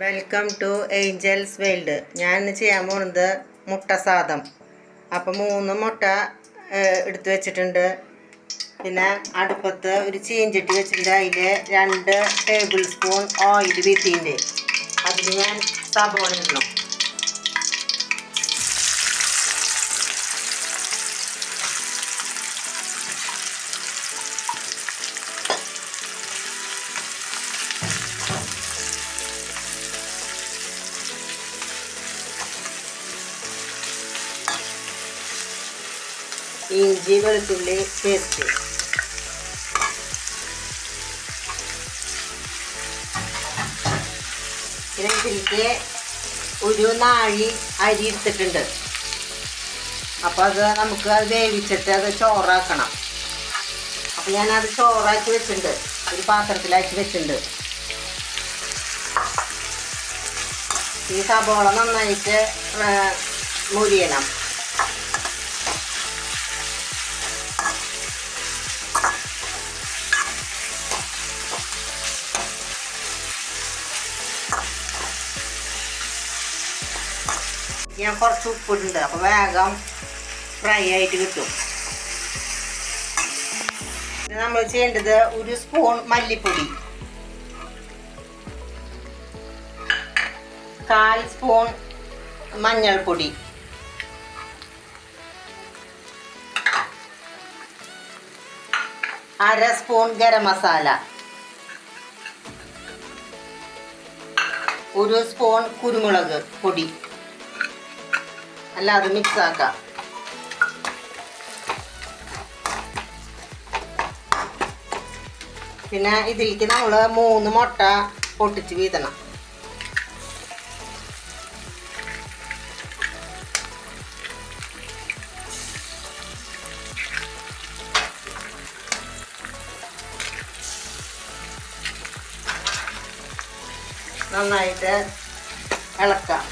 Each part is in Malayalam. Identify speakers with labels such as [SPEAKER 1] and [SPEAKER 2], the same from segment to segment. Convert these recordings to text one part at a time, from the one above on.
[SPEAKER 1] Welcome to Angeles world. ഞാൻ ഇന്ന് ചെയ്യാൻ പോകുന്നത് മുട്ട സാദം. അപ്പോൾ 3 മുട്ട എടുത്ത് വെച്ചിട്ടുണ്ട്. പിന്നെ അടുപ്പത്ത് ഒരു ചീഞ്ചട്ടി വെച്ചിട്ടുണ്ട്. അതിൽ 2 ടേബിൾ സ്പൂൺ ഓയിൽ വീത്തിൻ്റെ. അതിൽ ഞാൻ സബോള ഇടണം. ഇഞ്ചി വെളുത്തുള്ളി പേസ്റ്റ്, പിന്നെ ഇതിലേക്ക് ഒരു നാഴി അരി എടുത്തിട്ടുണ്ട്. അപ്പോൾ അത് നമുക്ക് വേവിച്ചിട്ട് അത് ചോറാക്കണം. അപ്പോൾ ഞാനത് ചോറാക്കി വെച്ചിട്ടുണ്ട്, ഒരു പാത്രത്തിലാക്കി വെച്ചിട്ടുണ്ട്. ഈ സബോള നന്നായിട്ട് മുരിയണം. ഞാൻ കുറച്ച് ഉപ്പിട്ടുണ്ട്, അപ്പോൾ വേഗം ഫ്രൈ ആയിട്ട് കിട്ടും. ഇത് നമ്മൾ ചെയ്യേണ്ടത് 1 സ്പൂൺ മല്ലിപ്പൊടി, 1/4 സ്പൂൺ മഞ്ഞൾപ്പൊടി, 1/2 സ്പൂൺ ഗരം മസാല, 1 സ്പൂൺ കുരുമുളക് പൊടി. അല്ല, അത് മിക്സ് ആക്കാം. പിന്നെ ഇതിലേക്ക് നമ്മൾ 3 മുട്ട പൊട്ടിച്ച് വീതണം. നന്നായിട്ട് ഇളക്കാം.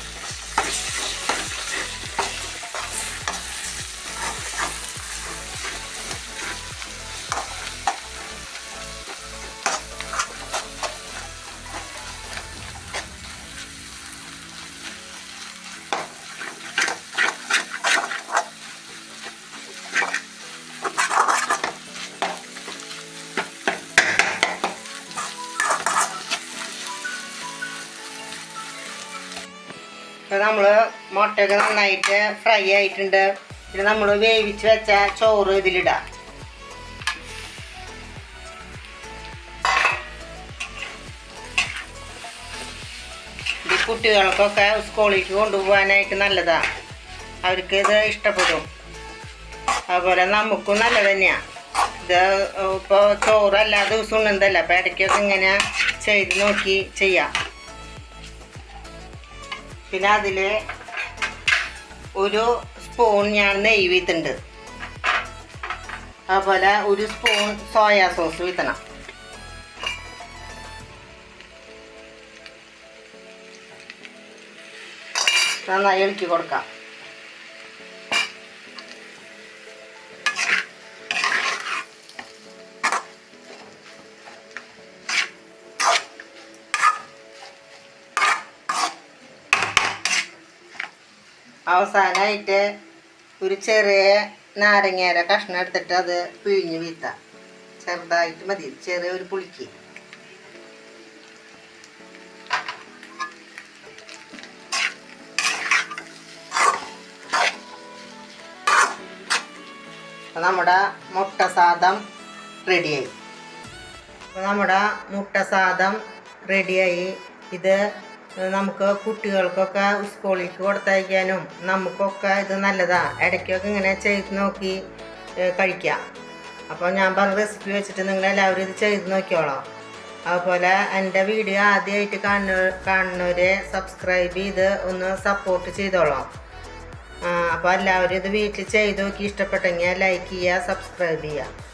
[SPEAKER 1] ഇപ്പോൾ നമ്മൾ മുട്ടയൊക്കെ നന്നായിട്ട് ഫ്രൈ ആയിട്ടുണ്ട്. പിന്നെ നമ്മൾ വേവിച്ച് വെച്ച ചോറ് ഇതിലിടാം. ഇത് കുട്ടികൾക്കൊക്കെ സ്കൂളിലേക്ക് കൊണ്ടുപോകാനായിട്ട് നല്ലതാണ്. അവർക്ക് ഇത് ഇഷ്ടപ്പെടും. അതുപോലെ നമുക്കും നല്ലത് തന്നെയാണ്. ഇത് ഇപ്പോൾ ചോറ് എല്ലാ ദിവസവും ഉണ്ടെന്നല്ല, അപ്പോൾ ഇടയ്ക്കൊക്കെ ഇങ്ങനെ ചെയ്ത് നോക്കി ചെയ്യാം. പിന്നെ അതിൽ 1 സ്പൂൺ ഞാൻ നെയ്യ് വീത്തുണ്ട്. അതുപോലെ 1 സ്പൂൺ സോയാ സോസ് വീത്തണം. നന്നായി ഇളക്കി കൊടുക്കാം. അവസാനമായിട്ട് ഒരു ചെറിയ നാരങ്ങയുടെ കഷ്ണം എടുത്തിട്ട് അത് പിഴിഞ്ഞ് വീത്താം. ചെറുതായിട്ട് മതി, ചെറിയൊരു പുളിക്ക്. നമ്മുടെ മുട്ട സാദം റെഡിയായി. അപ്പോൾ നമ്മുടെ മുട്ട സാദം റെഡിയായി. ഇത് നമുക്ക് കുട്ടികൾക്കൊക്കെ സ്കൂളിലേക്ക് കൊടുത്തയക്കാനും നമുക്കൊക്കെ ഇത് നല്ലതാണ്. ഇടയ്ക്കൊക്കെ ഇങ്ങനെ ചെയ്ത് നോക്കി കഴിക്കാം. അപ്പോൾ ഞാൻ പറഞ്ഞ റെസിപ്പി വെച്ചിട്ട് നിങ്ങളെല്ലാവരും ഇത് ചെയ്ത് നോക്കിയോളാം. അതുപോലെ എൻ്റെ വീഡിയോ ആദ്യമായിട്ട് കാണുന്നവരെ സബ്സ്ക്രൈബ് ചെയ്ത് ഒന്ന് സപ്പോർട്ട് ചെയ്തോളാം. അപ്പോൾ എല്ലാവരും ഇത് വീട്ടിൽ ചെയ്ത് നോക്കി ഇഷ്ടപ്പെട്ടെങ്കിൽ ലൈക്ക് ചെയ്യുക, സബ്സ്ക്രൈബ് ചെയ്യുക.